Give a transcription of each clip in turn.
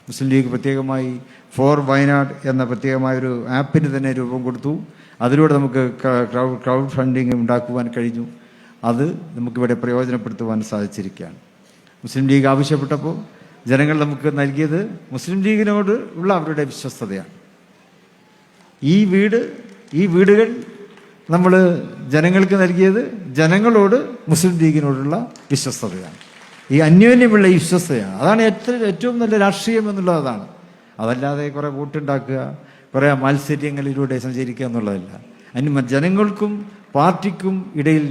മുസ്ലിം league പ്രത്യേകമായി four Wayanad എന്ന പ്രത്യേകമായൊരു ആപ്പിന് തന്നെ രൂപം കൊടുത്തു. അതിലൂടെ നമുക്ക് ക്രൗഡ് ഫണ്ടിങ് ഉണ്ടാക്കുവാൻ കഴിഞ്ഞു. അത് നമുക്കിവിടെ പ്രയോജനപ്പെടുത്തുവാൻ സാധിച്ചിരിക്കുകയാണ്. മുസ്ലിം ലീഗ് ആവശ്യപ്പെട്ടപ്പോൾ ജനങ്ങൾ നമുക്ക് നൽകിയത് മുസ്ലിം ലീഗിനോട് ഉള്ള അവരുടെ വിശ്വസ്തതയാണ്. ഈ വീടുകൾ നമ്മൾ ജനങ്ങൾക്ക് നൽകിയത് ജനങ്ങളോട് മുസ്ലിം ലീഗിനോടുള്ള വിശ്വസ്തതയാണ്. ഈ അന്യോന്യമുള്ള ഈ വിശ്വസ്തതയാണ്. അതാണ് ഏറ്റവും നല്ല രാഷ്ട്രീയം എന്നുള്ളത് അതാണ്. അതല്ലാതെ കുറേ വോട്ടുണ്ടാക്കുക, കുറേ മാത്സര്യങ്ങളിലൂടെ സഞ്ചരിക്കുക എന്നുള്ളതല്ല. ജനങ്ങൾക്കും പാർട്ടിക്കും ഇടയിൽ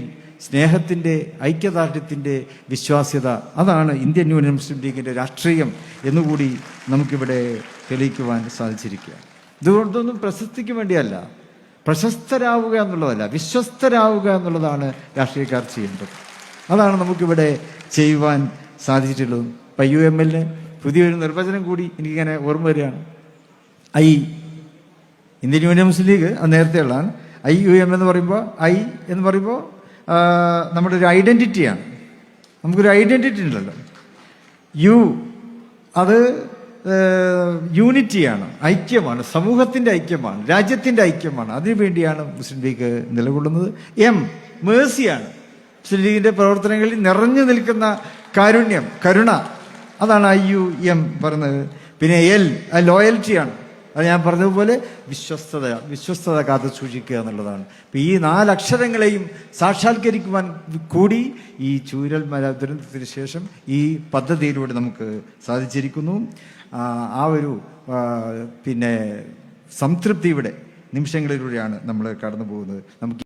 സ്നേഹത്തിൻ്റെ, ഐക്യദാർഢ്യത്തിൻ്റെ വിശ്വാസ്യത, അതാണ് ഇന്ത്യൻ യൂണിയൻ മുസ്ലിം ലീഗിൻ്റെ രാഷ്ട്രീയം എന്നുകൂടി നമുക്കിവിടെ തെളിയിക്കുവാൻ സാധിച്ചിരിക്കുക. ഇതുകൊണ്ടൊന്നും പ്രശസ്തിക്ക് വേണ്ടിയല്ല, പ്രശസ്തരാവുക എന്നുള്ളതല്ല, വിശ്വസ്തരാവുക എന്നുള്ളതാണ് രാഷ്ട്രീയക്കാർ ചെയ്യേണ്ടത്. അതാണ് നമുക്കിവിടെ ചെയ്യുവാൻ സാധിച്ചിട്ടുള്ളത്. IUML പുതിയൊരു നിർവചനം കൂടി എനിക്കിങ്ങനെ ഓർമ്മ വരികയാണ്. ഇന്ത്യൻ യൂണിയൻ മുസ്ലിം ലീഗ് അത് നേരത്തെ ഉള്ളതാണ്. IUM എന്ന് പറയുമ്പോൾ നമ്മുടെ ഒരു ഐഡൻറ്റിറ്റിയാണ്. നമുക്കൊരു ഐഡൻറ്റിറ്റി ഉണ്ടല്ലോ. അത് യൂണിറ്റിയാണ്, ഐക്യമാണ്, സമൂഹത്തിൻ്റെ ഐക്യമാണ്, രാജ്യത്തിൻ്റെ ഐക്യമാണ്. അതിനുവേണ്ടിയാണ് മുസ്ലിം ലീഗ് നിലകൊള്ളുന്നത്. മേഴ്സിയാണ്. മുസ്ലിം ലീഗിൻ്റെ പ്രവർത്തനങ്ങളിൽ നിറഞ്ഞു നിൽക്കുന്ന കാരുണ്യം, കരുണ, അതാണ് IUM പറയുന്നത്. പിന്നെ ലോയൽറ്റിയാണ്. അത് ഞാൻ പറഞ്ഞതുപോലെ വിശ്വസ്തത കാത്തു സൂക്ഷിക്കുക എന്നുള്ളതാണ്. ഇപ്പം ഈ 4 അക്ഷരങ്ങളെയും സാക്ഷാത്കരിക്കുവാൻ കൂടി ഈ ചൂരൽമല ദുരന്തത്തിന് ശേഷം ഈ പദ്ധതിയിലൂടെ നമുക്ക് സാധിച്ചിരിക്കുന്നു. ആ ഒരു സംതൃപ്തിയുടെ നിമിഷങ്ങളിലൂടെയാണ് നമ്മൾ കടന്നു പോകുന്നത്. നമുക്ക്